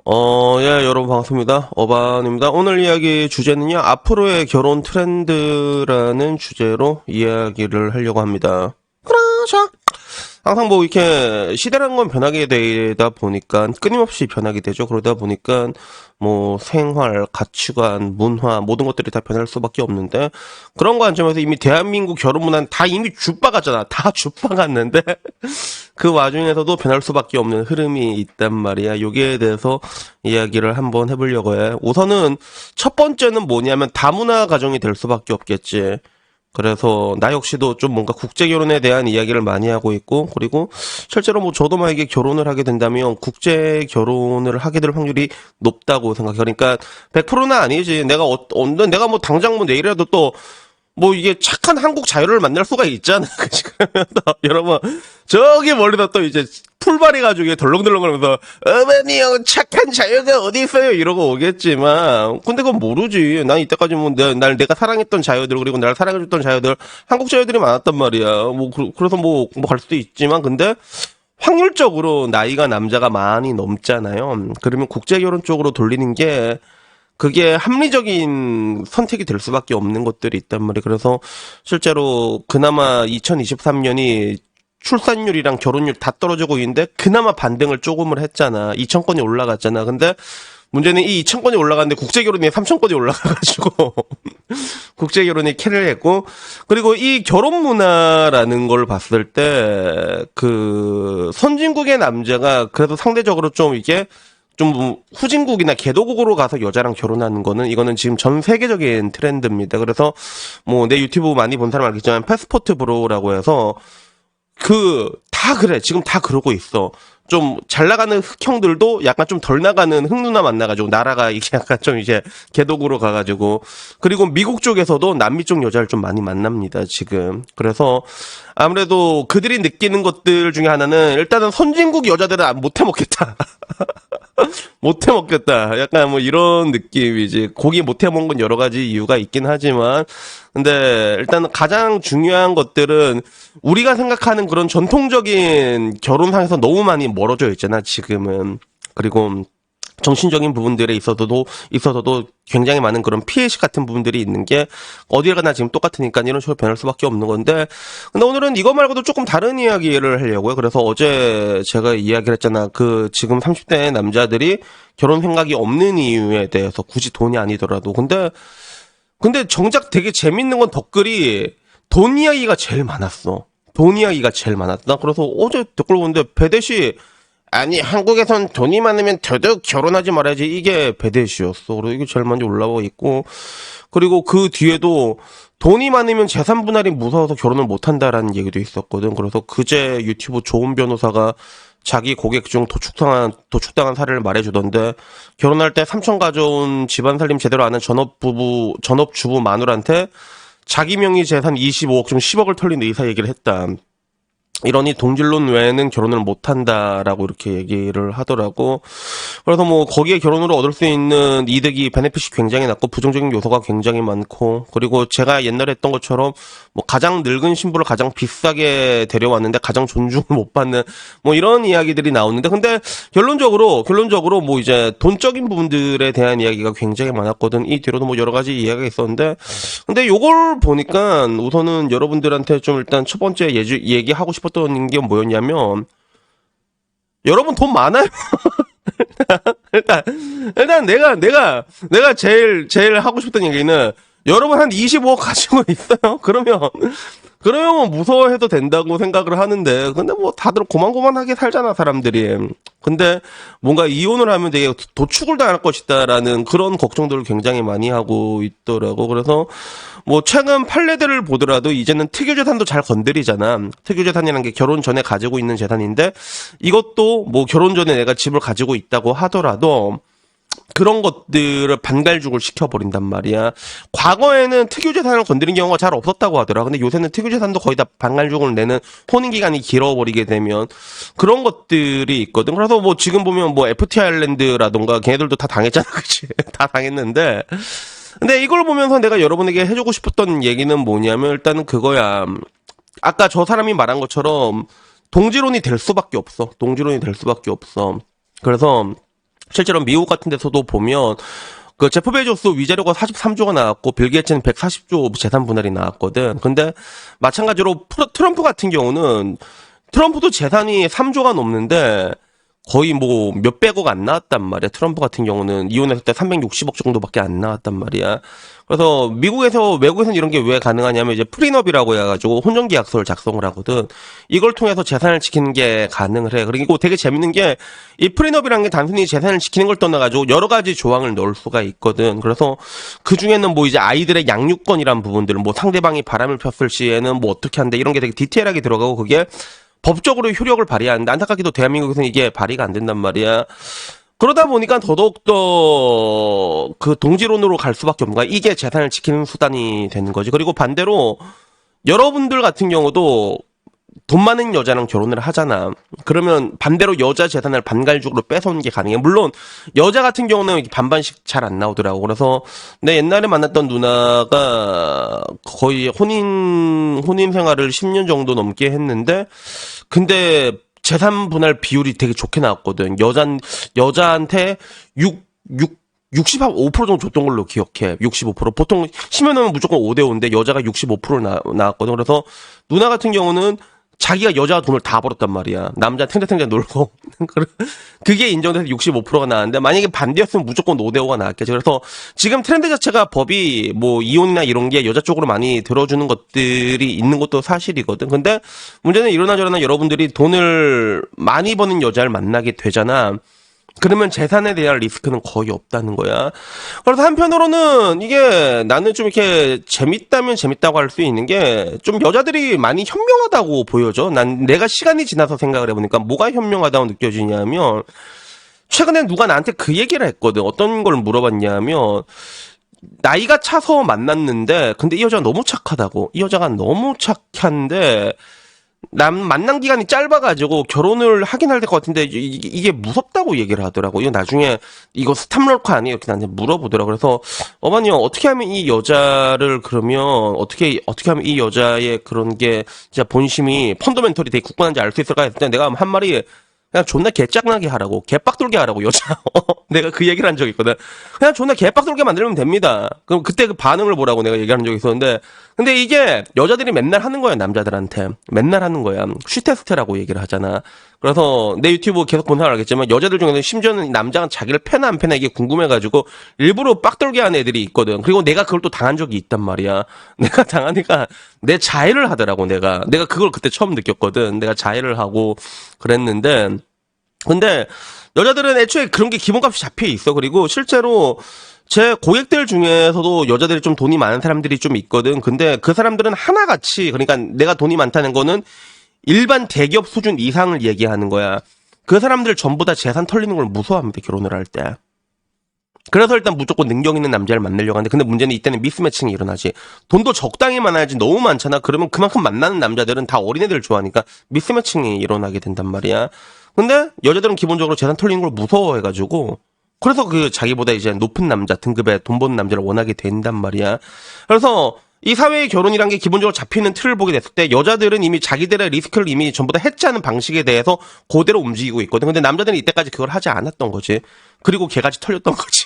예, 여러분 반갑습니다. 어반입니다. 오늘 이야기 주제는요, 앞으로의 결혼 트렌드라는 주제로 이야기를 하려고 합니다. 그러셔. 항상 뭐 이렇게 시대라는 건 변하게 되다 보니까 끊임없이 변하게 되죠. 그러다 보니까 뭐 생활, 가치관, 문화 모든 것들이 다 변할 수밖에 없는데 그런 관점에서 이미 대한민국 결혼 문화는 다 이미 죽박았잖아. 다 죽박았는데 그 와중에서도 변할 수밖에 없는 흐름이 있단 말이야. 여기에 대해서 이야기를 한번 해보려고 해. 우선은 첫 번째는 뭐냐면 다문화 가정이 될 수밖에 없겠지. 그래서 나 역시도 좀 뭔가 국제 결혼에 대한 이야기를 많이 하고 있고, 그리고 실제로 뭐 저도 만약에 결혼을 하게 된다면 국제 결혼을 하게 될 확률이 높다고 생각해. 그러니까 100%는 아니지. 내가 뭐 당장 뭐 내일이라도 또 뭐 이게 착한 한국 자유를 만날 수가 있잖아. 그치? 그러면 또 여러분 저기 멀리서 또 이제 풀발이 가지고 덜렁덜렁 거리면서 어머니 형 착한 자유가 어디 있어요 이러고 오겠지만 근데 그건 모르지. 난 이때까지 뭐 내가 사랑했던 자유들 그리고 나를 사랑해줬던 자유들 한국 자유들이 많았단 말이야. 뭐 그래서 뭐 갈 수도 있지만 근데 확률적으로 나이가 남자가 많이 넘잖아요. 그러면 국제 결혼 쪽으로 돌리는 게 그게 합리적인 선택이 될 수밖에 없는 것들이 있단 말이에요. 그래서 실제로 그나마 2023년이 출산율이랑 결혼율 다 떨어지고 있는데 그나마 반등을 조금을 했잖아. 2,000건이 올라갔잖아. 근데 문제는 이 2,000건이 올라갔는데 국제결혼이 3,000건이 올라가가지고 국제결혼이 캐를 했고 그리고 이 결혼 문화라는 걸 봤을 때 그 선진국의 남자가 그래도 상대적으로 좀 이게 좀 후진국이나 개도국으로 가서 여자랑 결혼하는 거는 이거는 지금 전 세계적인 트렌드입니다. 그래서 뭐 내 유튜브 많이 본 사람 알겠지만 패스포트 브로라고 해서 다 그래. 지금 다 그러고 있어. 좀 잘 나가는 흑형들도 약간 좀 덜 나가는 흑누나 만나가지고 나라가 이게 약간 좀 이제 개독으로 가가지고 그리고 미국 쪽에서도 남미 쪽 여자를 좀 많이 만납니다 지금. 그래서 아무래도 그들이 느끼는 것들 중에 하나는 일단은 선진국 여자들은 못해 먹겠다. 못해 먹겠다. 약간 뭐 이런 느낌이지. 고기 못해 먹은 건 여러 가지 이유가 있긴 하지만, 근데 일단 가장 중요한 것들은 우리가 생각하는 그런 전통적인 결혼상에서 너무 많이 멀어져 있잖아, 지금은. 그리고 정신적인 부분들에 있어서도 굉장히 많은 그런 피해식 같은 부분들이 있는 게 어딜 가나 지금 똑같으니까 이런 식으로 변할 수밖에 없는 건데 근데 오늘은 이거 말고도 조금 다른 이야기를 하려고요. 그래서 어제 제가 이야기를 했잖아. 그 지금 30대 남자들이 결혼 생각이 없는 이유에 대해서 굳이 돈이 아니더라도 근데 정작 되게 재밌는 건 댓글이 돈 이야기가 제일 많았어. 돈 이야기가 제일 많았다. 그래서 어제 댓글 보는데 배대시 아니 한국에선 돈이 많으면 더더욱 결혼하지 말아야지 이게 배대시였어. 그리고 이게 제일 많이 올라와 있고 그리고 그 뒤에도 돈이 많으면 재산 분할이 무서워서 결혼을 못한다라는 얘기도 있었거든. 그래서 그제 유튜브 좋은 변호사가 자기 고객 중 도축당한 사례를 말해주던데 결혼할 때 삼촌 가져온 집안 살림 제대로 아는 전업주부 마누라한테 자기 명의 재산 25억 중 10억을 털린 의사 얘기를 했다. 이러니 동질론 외에는 결혼을 못한다라고 이렇게 얘기를 하더라고. 그래서 뭐 거기에 결혼으로 얻을 수 있는 이득이 베네핏이 굉장히 낮고 부정적인 요소가 굉장히 많고 그리고 제가 옛날에 했던 것처럼 뭐 가장 늙은 신부를 가장 비싸게 데려왔는데 가장 존중을 못 받는 뭐 이런 이야기들이 나오는데 근데 결론적으로 뭐 이제 돈적인 부분들에 대한 이야기가 굉장히 많았거든. 이 뒤로도 뭐 여러 가지 이야기가 있었는데 근데 요걸 보니까 우선은 여러분들한테 좀 일단 첫 번째 얘기하고 싶었던 게 뭐였냐면 여러분 돈 많아요. 일단 내가 제일 하고 싶던 얘기는 여러분 한 25억 가지고 있어요. 그러면 뭐 무서워해도 된다고 생각을 하는데 근데 뭐 다들 고만고만하게 살잖아 사람들이. 근데 뭔가 이혼을 하면 되게 도축을 당할 것이다라는 그런 걱정들을 굉장히 많이 하고 있더라고. 그래서 뭐 최근 판례들을 보더라도 이제는 특유재산도 잘 건드리잖아. 특유재산이라는 게 결혼 전에 가지고 있는 재산인데 이것도 뭐 결혼 전에 내가 집을 가지고 있다고 하더라도 그런 것들을 반갈죽을 시켜버린단 말이야. 과거에는 특유재산을 건드린 경우가 잘 없었다고 하더라. 근데 요새는 특유재산도 거의 다 반갈죽을 내는 혼인기간이 길어버리게 되면 그런 것들이 있거든. 그래서 뭐 지금 보면 뭐 FT 아일랜드라던가 걔네들도 다 당했잖아. 그치? 다 당했는데. 근데 이걸 보면서 내가 여러분에게 해주고 싶었던 얘기는 뭐냐면 일단은 그거야. 아까 저 사람이 말한 것처럼 동지론이 될 수밖에 없어. 동지론이 될 수밖에 없어. 그래서 실제로 미국 같은 데서도 보면 그 제프 베조스 위자료가 43조가 나왔고 빌 게이츠는 140조 재산 분할이 나왔거든. 근데 마찬가지로 트럼프 같은 경우는 트럼프도 재산이 3조가 넘는데 거의 뭐 몇백억 안 나왔단 말이야. 트럼프 같은 경우는 이혼했을 때 360억 정도밖에 안 나왔단 말이야. 그래서 외국에서는 이런 게 왜 가능하냐면 이제 프리너비라고 해가지고 혼전계약서를 작성을 하거든. 이걸 통해서 재산을 지키는 게 가능을 해. 그리고 되게 재밌는 게 이 프리너비라는 게 단순히 재산을 지키는 걸 떠나가지고 여러 가지 조항을 넣을 수가 있거든. 그래서 그 중에는 뭐 이제 아이들의 양육권이란 부분들, 뭐 상대방이 바람을 폈을 시에는 뭐 어떻게 한다 이런 게 되게 디테일하게 들어가고 그게 법적으로 효력을 발휘하는데 안타깝게도 대한민국에서는 이게 발휘가 안 된단 말이야. 그러다 보니까 더더욱더 그 동지론으로 갈 수밖에 없는 거야. 이게 재산을 지키는 수단이 되는 거지. 그리고 반대로 여러분들 같은 경우도 돈 많은 여자랑 결혼을 하잖아. 그러면 반대로 여자 재산을 반갈죽으로 뺏어오는 게 가능해. 물론 여자 같은 경우는 반반씩 잘 안 나오더라고. 그래서 내 옛날에 만났던 누나가 거의 혼인 생활을 10년 정도 넘게 했는데 근데 재산 분할 비율이 되게 좋게 나왔거든. 여자한테 65% 정도 줬던 걸로 기억해. 65%. 보통 10년은 무조건 5대5인데 여자가 65% 나왔거든. 그래서 누나 같은 경우는 자기가 여자 돈을 다 벌었단 말이야. 남자 탱자탱자 놀고. 그게 인정돼서 65%가 나왔는데 만약에 반대였으면 무조건 5대5가 나왔겠지. 그래서 지금 트렌드 자체가 법이 뭐 이혼이나 이런 게 여자 쪽으로 많이 들어주는 것들이 있는 것도 사실이거든. 근데 문제는 이러나 저러나 여러분들이 돈을 많이 버는 여자를 만나게 되잖아. 그러면 재산에 대한 리스크는 거의 없다는 거야. 그래서 한편으로는 이게 나는 좀 이렇게 재밌다면 재밌다고 할 수 있는 게 좀 여자들이 많이 현명하다고 보여져. 난 내가 시간이 지나서 생각을 해보니까 뭐가 현명하다고 느껴지냐면 최근에 누가 나한테 그 얘기를 했거든. 어떤 걸 물어봤냐면 나이가 차서 만났는데 근데 이 여자가 너무 착하다고. 이 여자가 너무 착한데 만난 기간이 짧아가지고 결혼을 하긴 할 것 같은데 이게 무섭다고 얘기를 하더라고. 이거 나중에 이거 스탑럴커 아니에요? 이렇게 나한테 물어보더라고. 그래서 어머니 어떻게 하면 이 여자를 그러면 어떻게 하면 이 여자의 그런 게 진짜 본심이 펀더멘털이 되게 굳건한지 알 수 있을까 했을 때 내가 한 말이 그냥 존나 개짝나게 하라고. 개빡돌게 하라고, 여자. 내가 그 얘기를 한 적이 있거든. 그냥 존나 개빡돌게 만들면 됩니다. 그럼 그때 그 반응을 보라고 내가 얘기한 적이 있었는데. 근데 이게 여자들이 맨날 하는 거야, 남자들한테. 맨날 하는 거야. 쉬테스트라고 얘기를 하잖아. 그래서 내 유튜브 계속 본 사람 알겠지만 여자들 중에는 심지어는 남자가 자기를 패나 안 패나 이게 궁금해가지고 일부러 빡돌게 하는 애들이 있거든. 그리고 내가 그걸 또 당한 적이 있단 말이야. 내가 당하니까 내 자해를 하더라고, 내가 그걸 그때 처음 느꼈거든. 내가 자해를 하고 그랬는데 근데 여자들은 애초에 그런 게 기본값이 잡혀 있어. 그리고 실제로 제 고객들 중에서도 여자들이 좀 돈이 많은 사람들이 좀 있거든. 근데 그 사람들은 하나같이 그러니까 내가 돈이 많다는 거는 일반 대기업 수준 이상을 얘기하는 거야. 그 사람들 전부 다 재산 털리는 걸 무서워합니다, 결혼을 할 때. 그래서 일단 무조건 능력 있는 남자를 만나려고 하는데 근데 문제는 이때는 미스매칭이 일어나지. 돈도 적당히 많아야지 너무 많잖아. 그러면 그만큼 만나는 남자들은 다 어린애들 좋아하니까 미스매칭이 일어나게 된단 말이야. 근데 여자들은 기본적으로 재산 털리는 걸 무서워해가지고 그래서 그 자기보다 이제 높은 남자 등급의 돈 버는 남자를 원하게 된단 말이야. 그래서 이 사회의 결혼이란 게 기본적으로 잡히는 틀을 보게 됐을 때 여자들은 이미 자기들의 리스크를 이미 전부 다 해치하는 방식에 대해서 그대로 움직이고 있거든. 근데 남자들은 이때까지 그걸 하지 않았던 거지. 그리고 개같이 털렸던 거지.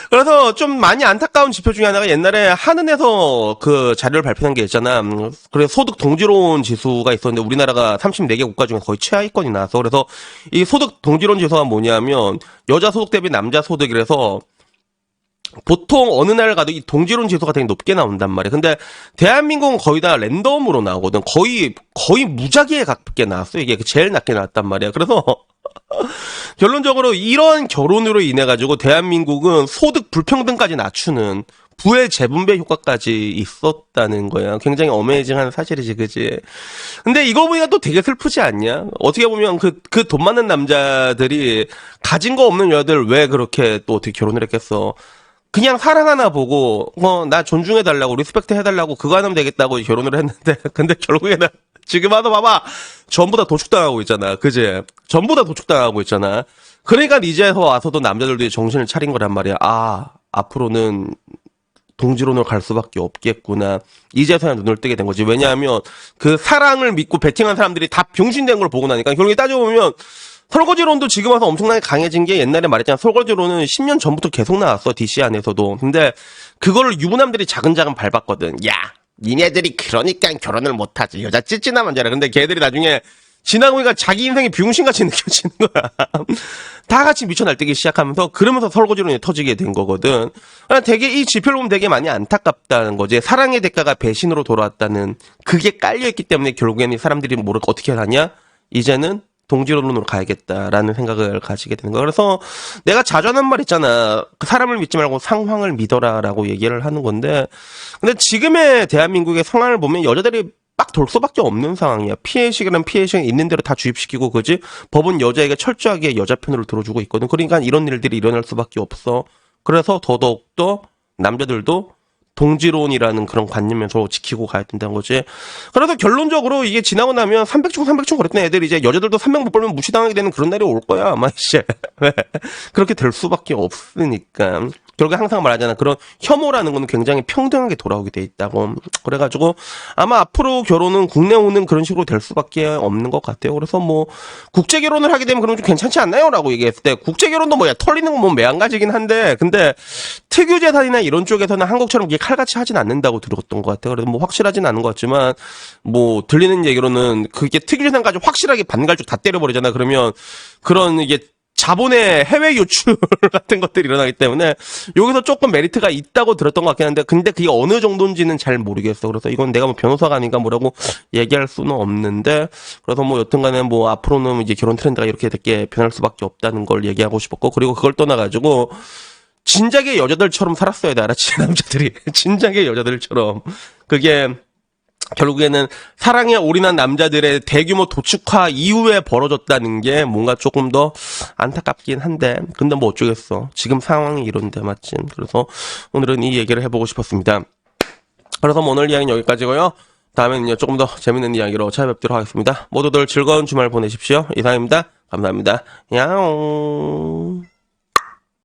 그래서 좀 많이 안타까운 지표 중에 하나가 옛날에 한은에서 그 자료를 발표한 게 있잖아. 그래서 소득 동지론 지수가 있었는데 우리나라가 34개 국가 중에 거의 최하위권이 나왔어. 그래서 이 소득 동지론 지수가 뭐냐면 여자 소득 대비 남자 소득이라서 보통 어느 나라를 가도 이 동지론 지수가 되게 높게 나온단 말이야. 근데 대한민국은 거의 다 랜덤으로 나오거든. 거의 무작위에 가깝게 나왔어. 이게 제일 낮게 나왔단 말이야. 그래서 결론적으로 이런 결혼으로 인해 가지고 대한민국은 소득 불평등까지 낮추는 부의 재분배 효과까지 있었다는 거야. 굉장히 어메이징한 사실이지, 그지? 근데 이거 보니까 또 되게 슬프지 않냐? 어떻게 보면 그 돈 많은 남자들이 가진 거 없는 여자들 왜 그렇게 또 어떻게 결혼을 했겠어? 그냥 사랑 하나 보고 나 존중해달라고 리스펙트 해달라고 그거 하면 되겠다고 결혼을 했는데 근데 결국에는 지금 와서 봐봐 전부 다 도축당하고 있잖아, 그지? 전부 다 도축당하고 있잖아. 그러니까 이제서 와서도 남자들도 정신을 차린 거란 말이야. 아, 앞으로는 동지론으로 갈 수밖에 없겠구나. 이제서야 눈을 뜨게 된 거지. 왜냐하면 그 사랑을 믿고 베팅한 사람들이 다 병신된 걸 보고 나니까 결국에 따져보면 설거지론도 지금 와서 엄청나게 강해진 게 옛날에 말했잖아. 설거지론은 10년 전부터 계속 나왔어. DC 안에서도. 근데 그거를 유부남들이 차근차근 밟았거든. 야, 니네들이 그러니까 결혼을 못하지. 여자 찌찌나만 잘해. 근데 걔들이 나중에 지나고 보니까 자기 인생이 비용신같이 느껴지는 거야. 다 같이 미쳐 날뛰기 시작하면서 그러면서 설거지론이 터지게 된 거거든. 되게 이 지표를 보면 되게 많이 안타깝다는 거지. 사랑의 대가가 배신으로 돌아왔다는 그게 깔려있기 때문에 결국에는 사람들이 모르고 어떻게 하냐? 이제는 동지론으로 가야겠다라는 생각을 가지게 되는 거야. 그래서 내가 자주 하는 말 있잖아. 사람을 믿지 말고 상황을 믿어라라고 얘기를 하는 건데, 근데 지금의 대한민국의 상황을 보면 여자들이 빡 돌 수밖에 없는 상황이야. 피해의식이란 피해의식이 있는 대로 다 주입시키고, 그지? 법은 여자에게 철저하게 여자 편으로 들어주고 있거든. 그러니까 이런 일들이 일어날 수밖에 없어. 그래서 더더욱더 남자들도 동지론이라는 그런 관념에서 지키고 가야 된다는 거지. 그래서 결론적으로 이게 지나고 나면 300중 그랬던 애들이 이제 여자들도 300 못 벌면 무시당하게 되는 그런 날이 올 거야, 아마 이제. 그렇게 될 수밖에 없으니까. 결국에 항상 말하잖아. 그런 혐오라는 거는 굉장히 평등하게 돌아오게 돼 있다고. 그래가지고 아마 앞으로 결혼은 국내 오는 그런 식으로 될 수밖에 없는 것 같아요. 그래서 뭐 국제 결혼을 하게 되면 그럼 좀 괜찮지 않나요? 라고 얘기했을 때 국제 결혼도 뭐야 털리는 건 뭐 매한가지긴 한데 근데 특유 재산이나 이런 쪽에서는 한국처럼 이게 칼같이 하진 않는다고 들었던 것 같아요. 그래서 뭐 확실하진 않은 것 같지만 뭐 들리는 얘기로는 그게 특유 재산까지 확실하게 반갈죽 다 때려버리잖아. 그러면 그런 이게 자본의 해외 유출 같은 것들이 일어나기 때문에 여기서 조금 메리트가 있다고 들었던 것 같긴 한데 근데 그게 어느 정도인지는 잘 모르겠어. 그래서 이건 내가 뭐 변호사가 아닌가 뭐라고 얘기할 수는 없는데 그래서 뭐 여튼간에 뭐 앞으로는 이제 결혼 트렌드가 이렇게 되게 변할 수밖에 없다는 걸 얘기하고 싶었고 그리고 그걸 떠나가지고 진작에 여자들처럼 살았어야 돼. 알았지? 남자들이 진작에 여자들처럼 그게 결국에는 사랑에 올인한 남자들의 대규모 도축화 이후에 벌어졌다는 게 뭔가 조금 더 안타깝긴 한데 근데 뭐 어쩌겠어. 지금 상황이 이런데 맞지? 그래서 오늘은 이 얘기를 해보고 싶었습니다. 그래서 뭐 오늘 이야기는 여기까지고요. 다음에는요 조금 더 재밌는 이야기로 찾아뵙도록 하겠습니다. 모두들 즐거운 주말 보내십시오. 이상입니다. 감사합니다. 야옹.